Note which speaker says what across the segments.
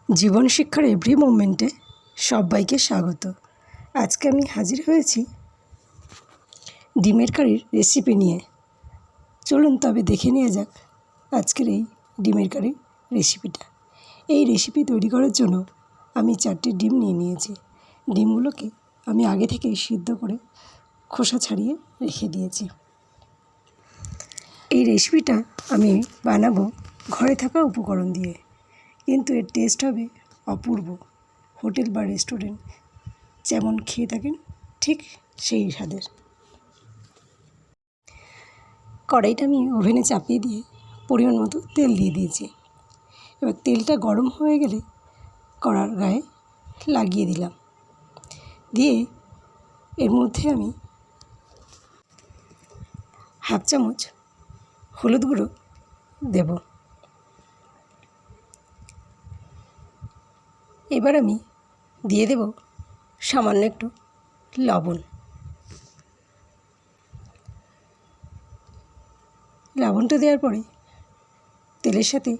Speaker 1: জীবন শিক্ষার এভরি মোমেন্টে সবাইকে স্বাগত। আজকে আমি হাজির হয়েছি ডিমের কারির রেসিপি নিয়ে। চলুন তবে দেখে নেওয়া যাক আজকের এই ডিমের কারির রেসিপিটা। এই রেসিপি তৈরি করার জন্য আমি 4টি ডিম নিয়ে নিয়েছি। ডিমগুলোকে আমি আগে থেকেই সিদ্ধ করে খোসা ছাড়িয়ে রেখে দিয়েছি। এই রেসিপিটা আমি বানাবো ঘরে থাকা উপকরণ দিয়ে, কিন্তু এর টেস্ট হবে অপূর্ব। হোটেল বা রেস্টুরেন্ট যেমন খেয়ে থাকেন ঠিক সেই স্বাদের। কড়াইটা আমি ওভেনে চাপিয়ে দিয়ে পরিমাণ মতো তেল দিয়ে দিয়েছি। এবার তেলটা গরম হয়ে গেলে কড়ার গায়ে লাগিয়ে দিলাম। দিয়ে এর মধ্যে আমি হাফ চামচ হলুদ গুঁড়ো দেব। এবার আমি দিয়ে দেব সামান্য একটু লবণ। লবণটা দেওয়ার পরে তেলের সাথে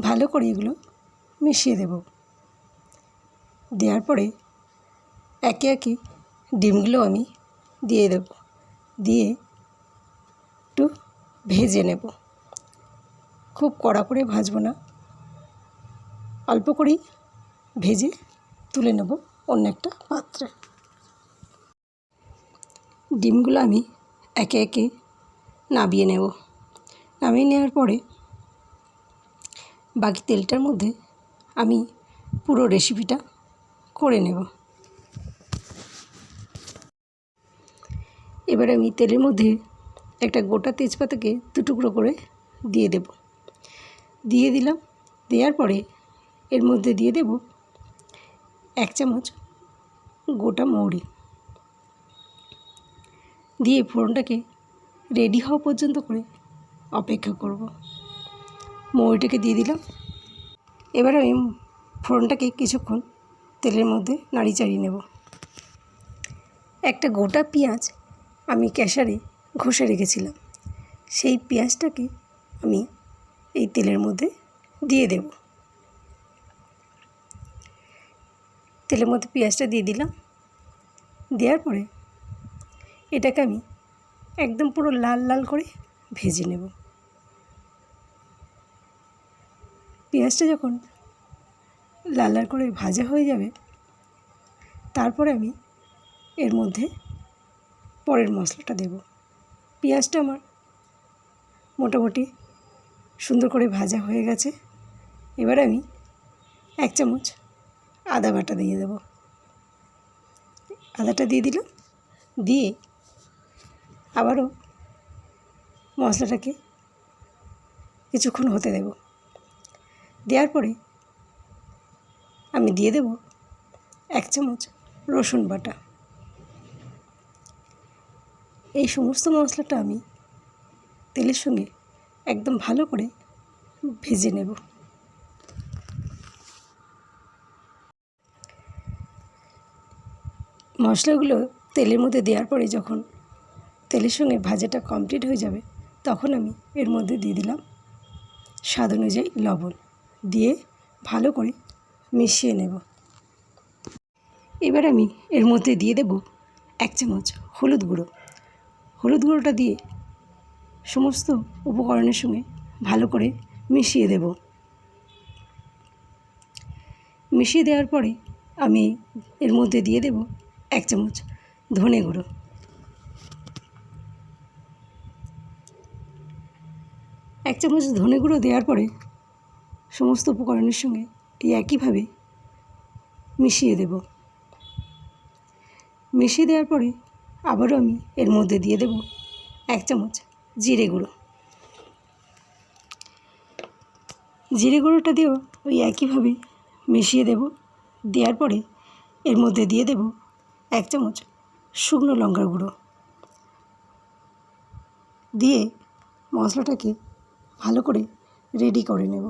Speaker 1: ভালো করে এগুলো মিশিয়ে দেব। দেওয়ার পরে একে একে ডিমগুলো আমি দিয়ে দেব। দিয়ে একটু ভেজে নেব। খুব কড়া করে ভাজবো না, অল্প করেই ভেজে তুলে নেব অন্য একটা পাত্রে। ডিমগুলো আমি একে একে নামিয়ে নেব। নামিয়ে নেওয়ার পরে বাকি তেলটার মধ্যে আমি পুরো রেসিপিটা করে নেব। এবার আমি তেলের মধ্যে একটা গোটা তেজপাতাকে 2 টুকরো করে দিয়ে দেব। দিয়ে দিলাম। দেওয়ার পরে এর মধ্যে দিয়ে দেব 1 চামচ গোটা মৌরি। দিয়ে ফোড়নটাকে রেডি হওয়া পর্যন্ত করে অপেক্ষা করব। মৌরিটাকে দিয়ে দিলাম। এবার আমি ফোড়নটাকে কিছুক্ষণ তেলের মধ্যে নাড়ি চাড়িয়ে নেব। একটা গোটা পেঁয়াজ আমি ক্যাশারে ঘষে রেখেছিলাম, সেই পেঁয়াজটাকে আমি এই তেলের মধ্যে দিয়ে দেব। তেলের মধ্যে পেঁয়াজটা দিয়ে দিলাম। দেওয়ার পরে এটাকে আমি একদম পুরো লাল লাল করে ভেজে নেব। পেঁয়াজটা যখন লাল লাল করে ভাজা হয়ে যাবে, তারপরে আমি এর মধ্যে পরের মশলাটা দেব। পেঁয়াজটা আমার মোটামুটি সুন্দর করে ভাজা হয়ে গেছে। এবার আমি 1 চামচ আদা বাটা দিয়ে দেব। আদাটা দিয়ে দিলাম। দিয়ে আবারও মশলাটাকে কিছুক্ষণ হতে দেব। দেওয়ার পরে আমি দিয়ে দেব 1 চামচ রসুন বাটা। এই সমস্ত মশলাটা আমি তেলের সঙ্গে একদম ভালো করে ভেজে নেব। মশলাগুলো তেলের মধ্যে দেওয়ার পরে যখন তেলের সঙ্গে ভাজাটা কমপ্লিট হয়ে যাবে, তখন আমি এর মধ্যে দিয়ে দিলাম স্বাদ অনুযায়ী লবণ। দিয়ে ভালো করে মিশিয়ে নেব। এবার আমি এর মধ্যে দিয়ে দেব 1 চামচ হলুদ গুঁড়ো। হলুদ গুঁড়োটা দিয়ে সমস্ত উপকরণের সঙ্গে ভালো করে মিশিয়ে দেব। মিশিয়ে দেওয়ার পরে আমি এর মধ্যে দিয়ে দেব 1 চামচ ধনে গুঁড়ো। 1 চামচ ধনে গুঁড়ো দেওয়ার পরে সমস্ত উপকরণের সঙ্গে এই একইভাবে মিশিয়ে দেব। মিশিয়ে দেওয়ার পরে আবারও আমি এর মধ্যে দিয়ে দেব 1 চামচ জিরে গুঁড়ো। জিরে গুঁড়োটা দিয়েও ওই একইভাবে মিশিয়ে দেব। দেওয়ার পরে এর মধ্যে দিয়ে দেব 1 চামচ শুকনো লঙ্কার গুঁড়ো। দিয়ে মশলাটাকে ভালো করে রেডি করে নেব।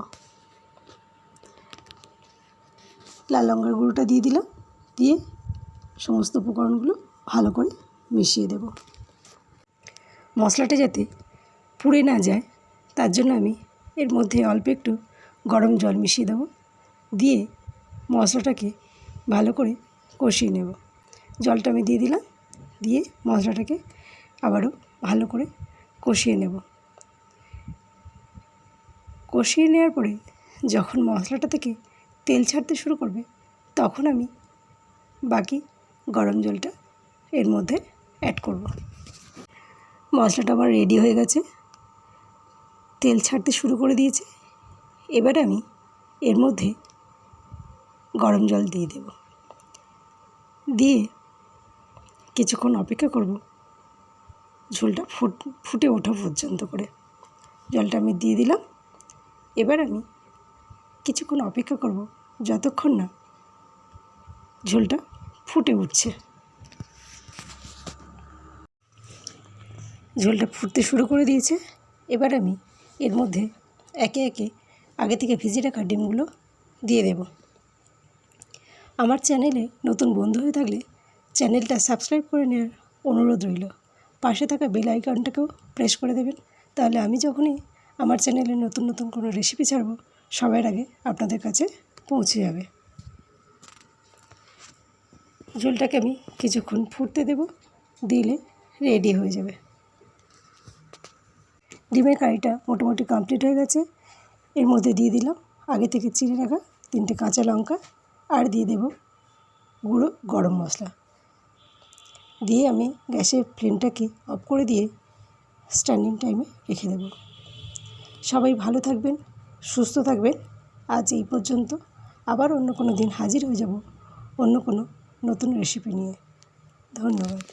Speaker 1: লাল লঙ্কার গুঁড়োটা দিয়ে দিলাম। দিয়ে সমস্ত উপকরণগুলো ভালো করে মিশিয়ে দেব। মশলাটা যাতে পুড়ে না যায়, তার জন্য আমি এর মধ্যে অল্প একটু গরম জল মিশিয়ে দেব। দিয়ে মশলাটাকে ভালো করে কষিয়ে নেব। জলটা আমি দিয়ে দিলাম, দিয়ে মশলাটাকে আবারও ভালো করে কষিয়ে নেব। কষিয়ে নেওয়ার পরে যখন মশলাটা থেকে তেল ছাড়তে শুরু করবে, তখন আমি বাকি গরম জলটা এর মধ্যে অ্যাড করব। মশলাটা আমার রেডি হয়ে গেছে, তেল ছাড়তে শুরু করে দিয়েছে। এবারে আমি এর মধ্যে গরম জল দিয়ে দেব, দিয়ে কিছুক্ষণ অপেক্ষা করব ঝোলটা ফুটে ওঠা পর্যন্ত করে। জলটা আমি দিয়ে দিলাম। এবার আমি কিছুক্ষণ অপেক্ষা করব যতক্ষণ না ঝোলটা ফুটে উঠছে। ঝোলটা ফুটতে শুরু করে দিয়েছে। এবার আমি এর মধ্যে একে একে আগে থেকে ভিজিয়ে রাখা ডিমগুলো দিয়ে দেব। আমার চ্যানেলে নতুন বন্ধু হয়ে থাকলে চ্যানেলটা সাবস্ক্রাইব করে নেওয়ার অনুরোধ রইল। পাশে থাকা বেল আইকনটাকেও প্রেস করে দেবেন, তাহলে আমি যখনই আমার চ্যানেলে নতুন নতুন কোনো রেসিপি ছাড়ব, সবার আগে আপনাদের কাছে পৌঁছে যাবে। ঝোলটাকে আমি কিছুক্ষণ ফুটতে দেব, দিলে রেডি হয়ে যাবে। ডিমের কারিটা মোটামুটি কমপ্লিট হয়ে গেছে। এর মধ্যে দিয়ে দিলাম আগে থেকে চিড়ে রাখা 3টে কাঁচা লঙ্কা, আর দিয়ে দেব গুঁড়ো গরম মশলা। দিয়ে আমি গ্যাসের ফ্লেমটাকে অফ করে দিয়ে স্ট্যান্ডিং টাইমে রেখে দেব। সবাই ভালো থাকবেন, সুস্থ থাকবেন। আজ এই পর্যন্ত। আবার অন্য কোনো দিন হাজির হয়ে যাব অন্য কোনো নতুন রেসিপি নিয়ে। ধন্যবাদ।